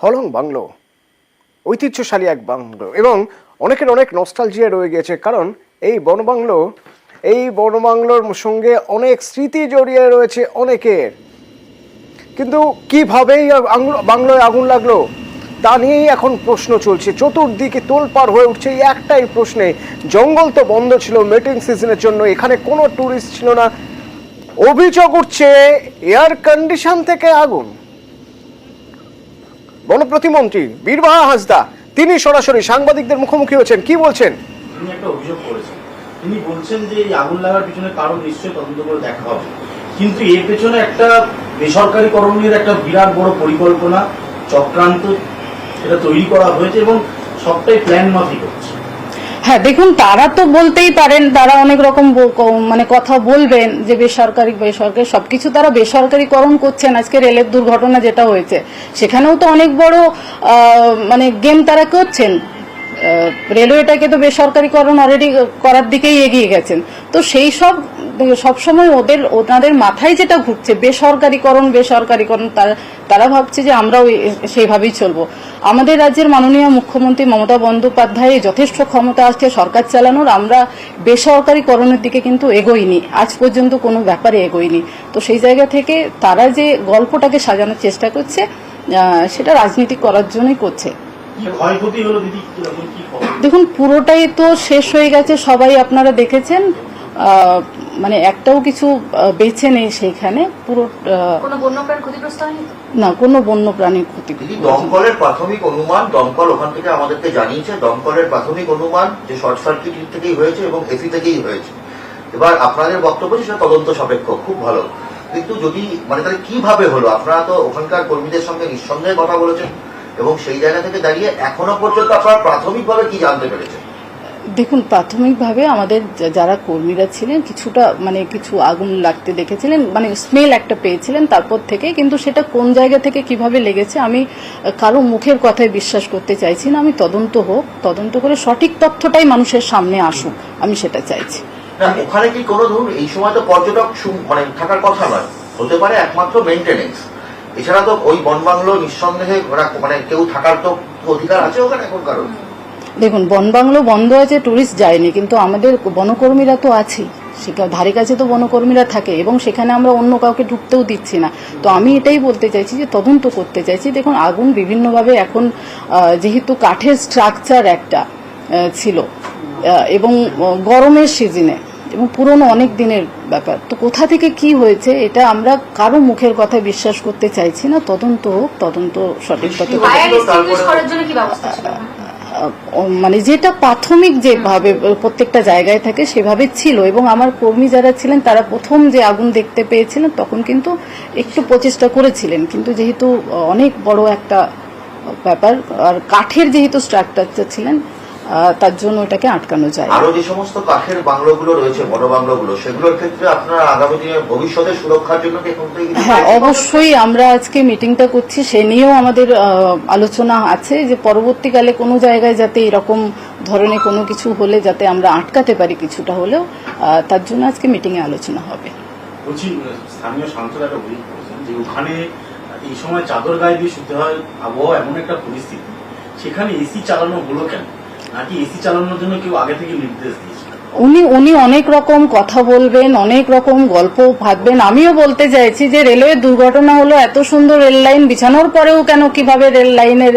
Hollong bungalow ঐতিহ্যশালী এক bungalow এবং অনেকের অনেক নস্টালজিয়া রয়ে গেছে, কারণ এই বনবাংলোর সঙ্গে অনেক স্মৃতি জড়িয়ে রয়েছে অনেকের। কিন্তু কিভাবে এই বাংলোয় আগুন লাগলো তা নিয়েই এখন প্রশ্ন চলছে, চতুর্দিকে তোলপাড় হয়ে উঠছে এই একটাই প্রশ্নে। জঙ্গল তো বন্ধ ছিল মিটিং সিজনের জন্য, এখানে কোনো ট্যুরিস্ট ছিল না, অভিযোগ উঠছে এয়ার কন্ডিশন থেকে আগুন। বন প্রতিমন্ত্রী বীরবাহা হাঁসদা তিনি সরাসরি সাংবাদিকদের মুখোমুখি হয়েছেন, কি বলছেন? তিনি একটা অভিযোগ করেছেন, তিনি বলছেন যে এই আগুন লাগার পিছনে কারণ নিশ্চয়ই তদন্ত করে দেখা হবে, কিন্তু এর পেছনে একটা বেসরকারিকরণের একটা বিরাট বড় পরিকল্পনা চক্রান্ত এটা তৈরি করা হয়েছে এবং সবটাই প্ল্যান মাফিক হচ্ছে। হ্যাঁ, দেখুন, তারা তো বলতেই পারেন, তারা অনেক রকম মানে কথা বলবেন যে বেসরকারি সবকিছু তারা বেসরকারিকরণ করছেন। আজকে রেলের দুর্ঘটনা যেটা হয়েছে সেখানেও তো অনেক বড় মানে গেম তারা করছেন। রেলওয়েটাকে তো বেসরকারিকরণ অলরেডি করার দিকেই এগিয়ে গেছেন। তো সেই সবসময় ওনাদের মাথায় যেটা ঘুরছে বেসরকারিকরণ, তারা ভাবছে যে আমরাও সেইভাবেই চলবো। আমাদের রাজ্যের মাননীয় মুখ্যমন্ত্রী মমতা বন্দ্যোপাধ্যায় যথেষ্ট ক্ষমতা আছে সরকার চালানোর, আমরা বেসরকারিকরণের দিকে কিন্তু এগোইনি, আজ পর্যন্ত কোনো ব্যাপারে এগোইনি। তো সেই জায়গা থেকে তারা যে গল্পটাকে সাজানোর চেষ্টা করছে সেটা রাজনীতি করার জন্যই করছে। দেখুন, পুরোটাই তো শেষ হয়ে গেছে, সবাই আপনারা দেখেছেন, মানে একটাও কিছু বেঁচে নেই সেইখানে। পুরো কোনো বন্যপ্রাণ ক্ষতিগ্রস্ত হয়নি না, কোনো বন্যপ্রাণীর ক্ষতি। দমকলের প্রাথমিক অনুমান, দমকল ওখান থেকে আমাদেরকে জানিয়েছে, দমকলের প্রাথমিক অনুমান যে শর্ট সার্কিট থেকেই হয়েছে এবং এসি থেকেই হয়েছে। এবার আপনাদের বক্তব্য সেটা তদন্ত সাপেক্ষ, খুব ভালো, কিন্তু যদি মানে তাহলে কিভাবে হলো? আপনারা তো ওখানকার কর্মীদের সঙ্গে নিঃসন্দেহে কথা বলেছেন এবং সেই জায়গা থেকে দাঁড়িয়ে এখনো পর্যন্ত আপনারা প্রাথমিকভাবে কি জানতে পেরেছেন? দেখুন, প্রাথমিকভাবে আমাদের যারা কর্মীরা ছিলেন কিছু আগুন লাগতে দেখেছিলেন, মানে স্মেল একটা পেয়েছিলেন, তারপর থেকে কিন্তু সেটা কোন জায়গা থেকে কিভাবে লেগেছে আমি কারো মুখের কথায় বিশ্বাস করতে চাইছি না। আমি তদন্ত করে সঠিক তথ্যটাই মানুষের সামনে আসুক, আমি সেটা চাইছি। ওখানে কি কোনো ধরুন এই সময় তো পর্যটক মানে থাকার কথা নয়, হতে পারে একমাত্র মেইনটেনেন্স, এছাড়া তো ওই বনবাংলো নিঃসন্দেহে মানে কেউ থাকার তো অধিকার আছে ওখানে এখন? কারণ দেখুন, বনবাংলো বন্ধ আছে, টুরিস্ট যায়নি, কিন্তু আমাদের বনকর্মীরা তো আছেই, ধারে কাছে তো বনকর্মীরা থাকে এবং সেখানে আমরা অন্য কাউকে ঢুকতেও দিচ্ছি না। তো আমি এটাই বলতে চাইছি যে তদন্ত করতে চাইছি। দেখুন, আগুন বিভিন্নভাবে এখন যেহেতু কাঠের স্ট্রাকচার একটা ছিল এবং গরমের সিজনে এবং পুরনো অনেক দিনের ব্যাপার, তো কোথা থেকে কি হয়েছে এটা আমরা কারো মুখের কথা বিশ্বাস করতে চাইছি না। তদন্ত হোক, তদন্ত সঠিক তথ্য মানে যেটা প্রাথমিক যেভাবে প্রত্যেকটা জায়গায় থাকে সেভাবে ছিল। এবং আমার কর্মী যারা ছিলেন তারা প্রথম যে আগুন দেখতে পেয়েছিলেন তখন কিন্তু একটু প্রচেষ্টা করেছিলেন, কিন্তু যেহেতু অনেক বড় একটা ব্যাপার আর কাঠের যেহেতু স্ট্রাকচার ছিলেন তার জন্য ওটাকে আটকানো যায়। আরো যে সমস্ত কাঠের বাংলোগুলো রয়েছে, বড় বাংলোগুলো, সেগুলোর ক্ষেত্রে আপনারা আগামী দিনে ভবিষ্যতে সুরক্ষার জন্য হ্যাঁ, অবশ্যই আমরা আজকে মিটিংটা করছি, সে নিয়েও আমাদের আলোচনা আছে যে পরবর্তীকালে কোনো জায়গায় যাতে এরকম ধরনের কোনো কিছু হলে যাতে আমরা আটকাতে পারি কিছুটা হলেও, তার জন্য আজকে মিটিং এ আলোচনা হবে। বলছি, স্থানীয় সাংসদ একটা অভিযোগ করেছেন যে ওখানে এই সময় চাদর গায়ে দিয়ে শুতে হয়, আবহাওয়া এমন একটা পরিস্থিতি, সেখানে এসি চালানো হলো কেন? নাকি এসি চালানোর জন্য কেউ আগে থেকে নির্দেশ দিয়েছে? উনি অনেক রকম কথা বলবেন, অনেক রকম গল্প ভাববেন। আমিও বলতে চাইছি যে রেলওয়ে দুর্ঘটনা হলো, এত সুন্দর রেল লাইন বিছানোর পরেও কেন কিভাবে রেল লাইনের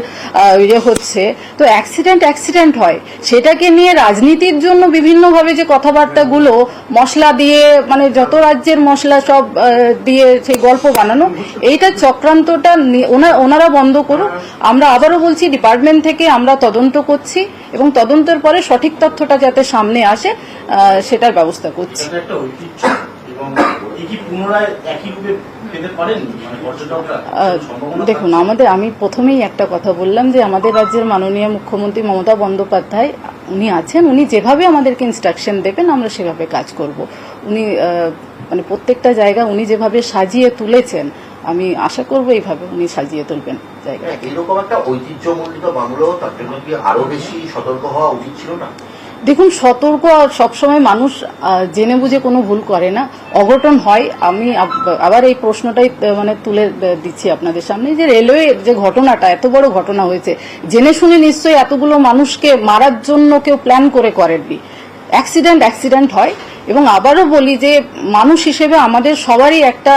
ইয়ে হচ্ছে, তো অ্যাক্সিডেন্ট হয়, সেটাকে নিয়ে রাজনীতির জন্য বিভিন্নভাবে যে কথাবার্তাগুলো মশলা দিয়ে, মানে যত রাজ্যের মশলা সব দিয়ে সেই গল্প বানানো, এইটা চক্রান্তটা ওনারা বন্ধ করুক। আমরা আবারও বলছি, ডিপার্টমেন্ট থেকে আমরা তদন্ত করছি এবং তদন্তের পরে সঠিক তথ্যটা যাতে সামনে আসে সেটার ব্যবস্থা করছি। দেখুন, আমি প্রথমেই একটা কথা বললাম যে আমাদের রাজ্যের মাননীয় মুখ্যমন্ত্রী মমতা বন্দ্যোপাধ্যায় উনি আছেন, উনি যেভাবে আমাদেরকে ইনস্ট্রাকশন দেবেন আমরা সেভাবে কাজ করব। উনি মানে প্রত্যেকটা জায়গা উনি যেভাবে সাজিয়ে তুলেছেন, আমি আশা করব এইভাবে উনি সাজিয়ে তুলবেন জায়গাটা। এরকম একটা ঐতিহ্যমণ্ডিত বাংলো, তার জন্য কি আরো বেশি সতর্ক হওয়া উচিত ছিল না? দেখুন, সতর্ক আর সবসময় মানুষ জেনে বুঝে কোনো ভুল করে না, অঘটন হয়। আমি আবার এই প্রশ্নটাই মানে তুলে দিচ্ছি আপনাদের সামনে, যে রেলওয়ে যে ঘটনাটা, এত বড় ঘটনা হয়েছে, জেনে শুনে নিশ্চয়ই এতগুলো মানুষকে মারার জন্য কেউ প্ল্যান করে করেননি। অ্যাক্সিডেন্ট হয়। এবং আবারও বলি যে মানুষ হিসেবে আমাদের সবারই একটা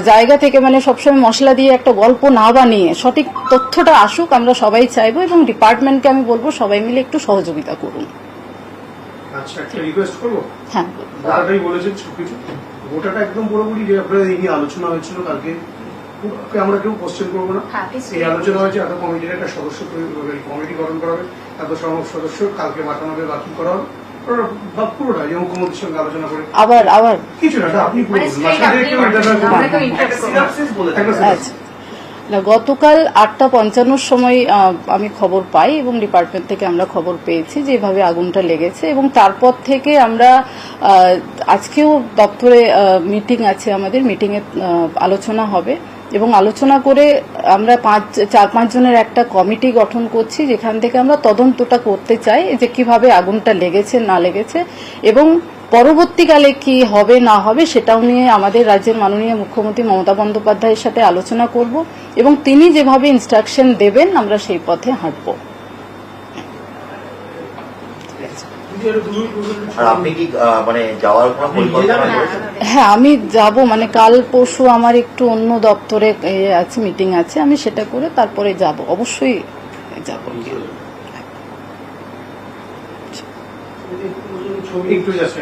জায়গা থেকে মানে সবসময় মশলা দিয়ে একটা গল্প না বানিয়ে সঠিক তথ্যটা আসুক, আমরা সবাই চাইবো, এবং ডিপার্টমেন্টকে আমি বলবো সবাই মিলে একটু সহযোগিতা করুন। আচ্ছা, একটা রিকোয়েস্ট করবো। হ্যাঁ, গোটাটাই বলেছেন সবকিছু, গোটাটা একদম পুরোপুরি যে আপনাদের এই নিয়ে আলোচনা হয়েছিল কালকে, ওকে আমরা কেউ কোশ্চেন করবো না। হ্যাঁ, please. এই আলোচনা হয়েছে, এত কমিটির একটা সদস্য কমিটি গঠন করা হবে, এত সদস্য কালকে পাঠানো হবে, বাকি করা হবে, বা পুরোটা যে মুখ্যমন্ত্রীর সঙ্গে আলোচনা করে আবার কিছু না, আপনি পুরো মানে বলুন। straight মাঝখানে আপনি কেউ বলুন, interfere করবেন আমরা না। কেউ interfere করবো না। একটা আচ্ছা না, গতকাল 8:55 সময় আমি খবর পাই এবং ডিপার্টমেন্ট থেকে আমরা খবর পেয়েছি যে এভাবে আগুনটা লেগেছে, এবং তারপর থেকে আমরা আজকেও দপ্তরে মিটিং আছে, আমাদের মিটিংয়ে আলোচনা হবে, এবং আলোচনা করে আমরা 4-5 জনের একটা কমিটি গঠন করছি, যেখান থেকে আমরা তদন্তটা করতে চাই যে কিভাবে আগুনটা লেগেছে না লেগেছে, এবং পরবর্তীকালে কি হবে না হবে সেটাও নিয়ে আমাদের রাজ্যের মাননীয় মুখ্যমন্ত্রী মমতা বন্দ্যোপাধ্যায়ের সাথে আলোচনা করব, এবং তিনি যেভাবে ইনস্ট্রাকশন দেবেন আমরা সেই পথে হাঁটব। আর আপনি কি মানে যাওয়ার কোনো পরিকল্পনা করেছেন? হ্যাঁ, আমি যাব, মানে কাল পরশু আমার একটু অন্য দপ্তরে আছে, মিটিং আছে, আমি সেটা করে তারপরে যাব, অবশ্যই যাব। একটু যাচ্ছে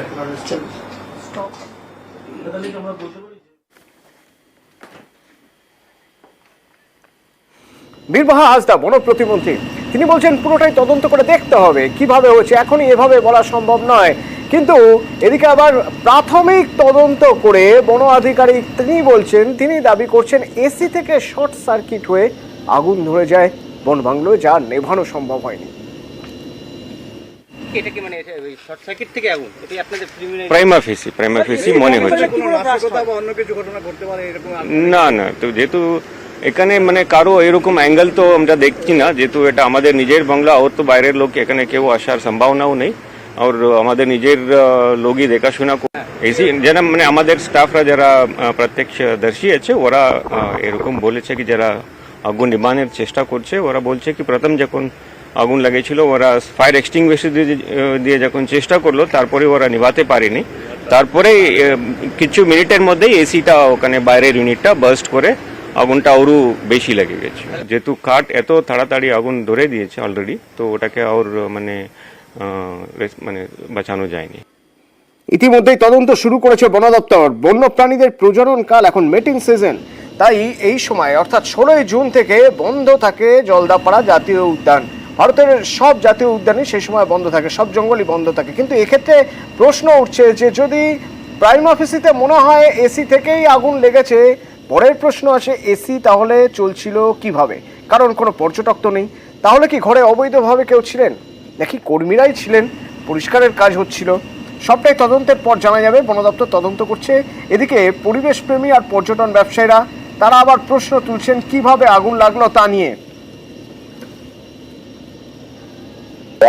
বীরবাহা হাঁসদা বন প্রতিমন্ত্রী, তিনি বলছেন পুরোটাই তদন্ত করে দেখতে হবে কিভাবে হয়েছে, এখনই এভাবে বলা সম্ভব নয়। কিন্তু এদিকে আবার প্রাথমিক তদন্ত করে বন আধিকারিক তিনি বলছেন, তিনি দাবি করছেন এসি থেকে শর্ট সার্কিট হয়ে আগুন ধরে যায় বন বাংলোয়, যা নেভানো সম্ভব হয়নি। এটা কি মানে শর্ট সার্কিট থেকে আগুন, এটাই আপনাদের প্রাইমা ফেসি মনে হচ্ছে। না না, তো যেহেতু এখানে মানে কারো এরকম অ্যাঙ্গেল তো আমরা দেখছি না, যেহেতু এটা আমাদের নিজের বাংলা, ওর তো বাইরের লোক এখানে কেউ আসার সম্ভাবনাও নেই, আর আমাদের নিজের লোকই দেখাশোনা এসি যারা মানে আমাদের স্টাফরা যারা প্রত্যক্ষদর্শী আছে, ওরা এরকম বলেছে কি যারা আগুন নিবানের চেষ্টা করছে, ওরা বলছে কি প্রথম যখন আগুন লেগেছিল ওরা ফায়ার এক্সটিংগুইশার দিয়ে যখন চেষ্টা করলো, তারপরে ওরা নিভাতে পারেনি, তারপরে কিছু মিনিটের মধ্যেই এসিটা ওখানে বাইরের ইউনিটটা বার্স্ট করে আগুনটা আরও বেশি লেগে গেছে। যেহেতু কাঠ এত তাড়াতাড়ি আগুন ধরে দিয়েছে অলরেডি, তো ওটাকে আর মানে বাঁচানো যায়নি। ইতিমধ্যেই তদন্ত শুরু করেছে বন দপ্তর। বন্য প্রাণীদের প্রজনন কাল এখন মেটিং সিজন, তাই এই সময় অর্থাৎ 16 জুন থেকে বন্ধ থাকে জলদাপাড়া জাতীয় উদ্যান। ভারতের সব জাতীয় উদ্যানই সেই সময় বন্ধ থাকে, সব জঙ্গলই বন্ধ থাকে। কিন্তু এক্ষেত্রে প্রশ্ন উঠছে যে যদি প্রাইম অফিসিতে মনে হয় এসি থেকেই আগুন লেগেছে, পরের প্রশ্ন আসে এসি তাহলে চলছিল কিভাবে? কারণ কোনো পর্যটক তো নেই। তাহলে কি ঘরে অবৈধভাবে কেউ ছিলেন, নাকি কর্মীরাই ছিলেন, পরিষ্কারের কাজ হচ্ছিল? সবটাই তদন্তের পর জানা যাবে। বন দপ্তর তদন্ত করছে। এদিকে পরিবেশ প্রেমী আর পর্যটন ব্যবসায়ীরা তারা আবার প্রশ্ন তুলছেন কিভাবে আগুন লাগলো তা নিয়ে।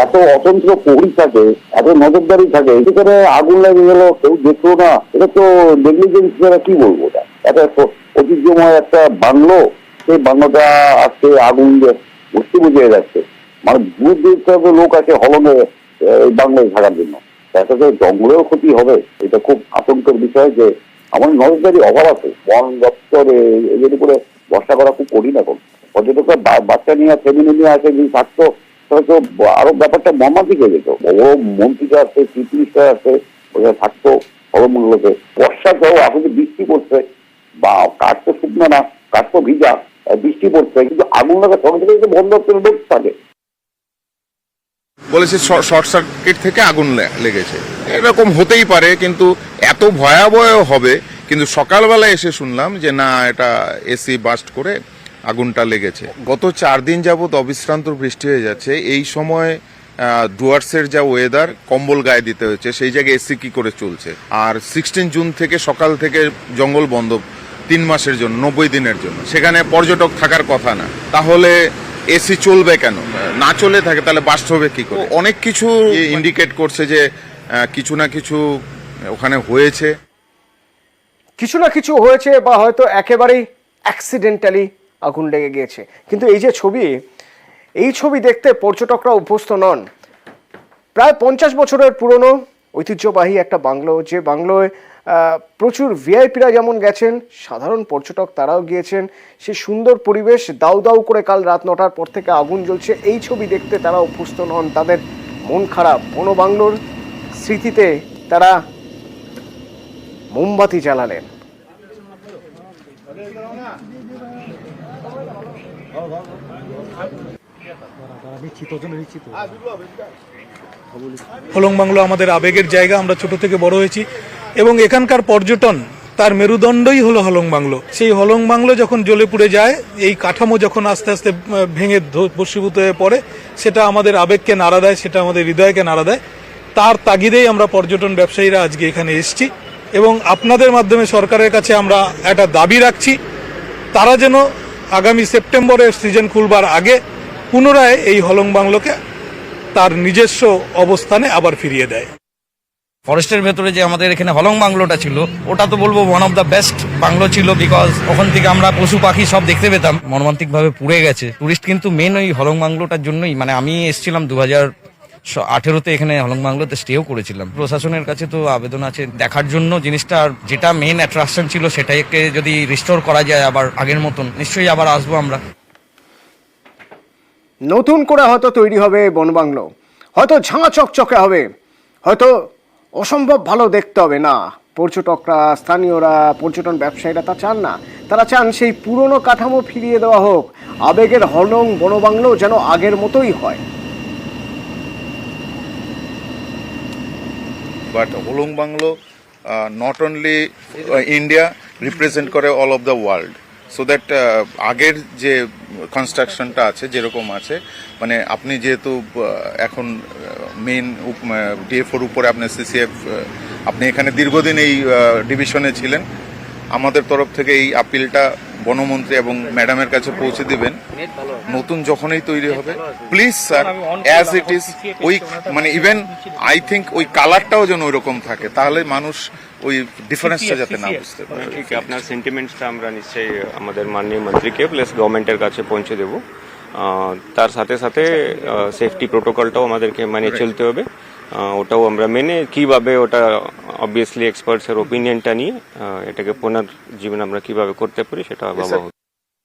এত অতন্ত্র প্রহরী থাকে, এত নজরদারি থাকে, সেখানে আগুন লেগে গেল, কেউ দেখলো না, এটা তো নেগলিজেন্স ছাড়া কি বলবো। ওটা এত ঐতিহ্যময় একটা বাংলো, সেই বাংলোটা আজকে আগুন বুঝতে বুঝিয়ে যাচ্ছে। মানে দূর দূর থেকে লোক আছে হলনে এই বাংলায় থাকার জন্য, তাতে জঙ্গলেও ক্ষতি হবে। এটা খুব আতঙ্কের বিষয় যে আমাদের নজরদারি অভাব আছে। বন দপ্তর এদের উপরে ভরসা করা খুব কঠিন এখন। পর্যটকরা বাচ্চা নিয়ে ফ্যামিলি নিয়ে আসে, যদি থাকতো তাহলে তো আরো ব্যাপারটা মর্মান্তিক হয়ে যেত। বড় মন্ত্রীরা আসছে, চিফ মিনিস্টার আসছে, ওরা থাকতো হলমূল্যতে। বর্ষাতেও এখন যে বৃষ্টি পড়ছে, বা কাঠ তো শুকনো না, কাঠ তো ভিজা, বৃষ্টি পড়ছে, কিন্তু আগুন লাগার সঙ্গে থেকে বন দপ্তরের লোক থাকে। বলেছে শর্ট সার্কিট থেকে আগুন লেগেছে, এরকম হতেই পারে, কিন্তু এত ভয়াবহ হবে। কিন্তু সকালবেলা এসে শুনলাম যে না, এটা এসি বাস্ট করে আগুনটা লেগেছে। গত 4 দিন যাবত অবিশ্রান্ত বৃষ্টি হয়ে যাচ্ছে। এই সময় ডুয়ার্সের যা ওয়েদার, কম্বল গায়ে দিতে হচ্ছে, সেই জায়গায় এসি কি করে চলছে? আর 16 জুন থেকে সকাল থেকে জঙ্গল বন্ধ 3 মাসের জন্য, 90 দিনের জন্য। সেখানে পর্যটক থাকার কথা না, তাহলে এসি চলবে কেন? না চলে থাকে তাহলে বাস্ট হবে কি করে? অনেক কিছু ইন্ডিকেট করছে যে কিছু না কিছু ওখানে হয়েছে। কিছু না কিছু হয়েছে বা হয়তো একেবারেই অ্যাক্সিডেন্টালি আগুন লেগে গিয়েছে। কিন্তু এই যে ছবি, এই ছবি দেখতে পর্যটকরা অভ্যস্ত নন। প্রায় 50 বছরের পুরনো ঐতিহ্যবাহী একটা বাংলো, যে বাংলোয় প্রচুর ভিআইপিরা যেমন গেছেন, সাধারণ পর্যটক তারাও গিয়েছেন। সে সুন্দর পরিবেশ, দাউ দাউ করে কাল রাত 9টার পর থেকে আগুন জ্বলছে, এই ছবি দেখতে তারা অভ্যস্ত নন। তাদের মন খারাপ। বনবাংলোর স্মৃতিতে তারা মোমবাতি জ্বালালেন। হলং বাংলো আমাদের আবেগের জায়গা, আমরা ছোট থেকে বড় হয়েছি এবং এখানকার পর্যটন তার মেরুদণ্ডই হলো হলং বাংলো। সেই হলং বাংলো যখন জ্বলে পুড়ে যায়, এই কাঠামো যখন আস্তে আস্তে ভেঙে ভস্মীভূত হয়ে পড়ে, সেটা আমাদের আবেগকে নাড়া দেয়, সেটা আমাদের হৃদয়কে নাড়া দেয়। তার তাগিদেই আমরা পর্যটন ব্যবসায়ীরা আজকে এখানে এসেছি এবং আপনাদের মাধ্যমে সরকারের কাছে আমরা একটা দাবি রাখছি, তারা যেন আগামী সেপ্টেম্বরের সিজন খুলবার আগে পুনরায় এই হলং বাংলোকে তার নিজস্ব অবস্থানে আবার ফিরিয়ে দেয়। ফরেস্টের ভেতরে যে আমাদের এখানে হলং বাংলোটা ছিল, ওটা তো বলবো one of the best bungalow ছিল, বিকজ ওখান থেকে আমরা পশু পাখি সব দেখতে পেতাম। মর্মান্তিক ভাবে পুড়ে গেছে। টুরিস্ট কিন্তু মেন ওই হলং বাংলোটার জন্যই, মানে আমি এসেছিলাম 2018-তে এখানে হলং বাংলোতে স্টেও করেছিলাম। প্রশাসনের কাছে তো আবেদন আছে দেখার জন্য জিনিসটা, যেটা মেন অ্যাট্রাকশন ছিল সেটাকে যদি রিস্টোর করা যায় আবার আগের মতন, নিশ্চয়ই আবার আসবো আমরা। নতুন করে হয়তো তৈরি হবে বনবাংলো, হয়তো ঝাঁ চকচকে হবে, হয়তো অসম্ভব ভালো দেখতে হবে না। পর্যটকরা, স্থানীয়রা, পর্যটন ব্যবসায়ীরা তা চান না। তারা চান সেই পুরনো কাঠামো ফিরিয়ে দেওয়া হোক, আবেগের হলং বনবাংলো যেন আগের মতোই হয়। But Hollong bungalow not only India, represent করে all of the world. So that আগের যে কনস্ট্রাকশনটা আছে যেরকম আছে, মানে আপনি যেহেতু এখন মেইন ডিএফওর উপরে আপনার সিসিএফ, আপনি এখানে দীর্ঘদিন এই ডিভিশনে ছিলেন, আমাদের তরফ থেকে এই আপিলটা বনমন্ত্রী এবং ম্যাডামের কাছে পৌঁছে দিবেন। নতুন যখনই তৈরি হবে, please sir, as it is, ওই মানে ইভেন আই থিঙ্ক ওই কালারটাও যেন ওই রকম থাকে, তাহলে মানুষ ওই ডিফারেন্সটা যাতে না বুঝতে পারে। ঠিক, আপনার সেন্টিমেন্টসটা আমরা নিশ্চয়ই আমাদের মাননীয় মন্ত্রীকে প্লাস গভর্নমেন্টের কাছে পৌঁছে দেব। তার সাথে সাথে সেফটি প্রোটোকলটাও আমাদেরকে মানে চলতে হবে, ওটাও আমরা মেনে কিভাবে ওটা অবভিয়াসলি এক্সপার্টসের ওপিনিয়নটা নিয়ে এটাকে পুনর্জীবন আমরা কিভাবে করতে পারি সেটা ভাবা হবে।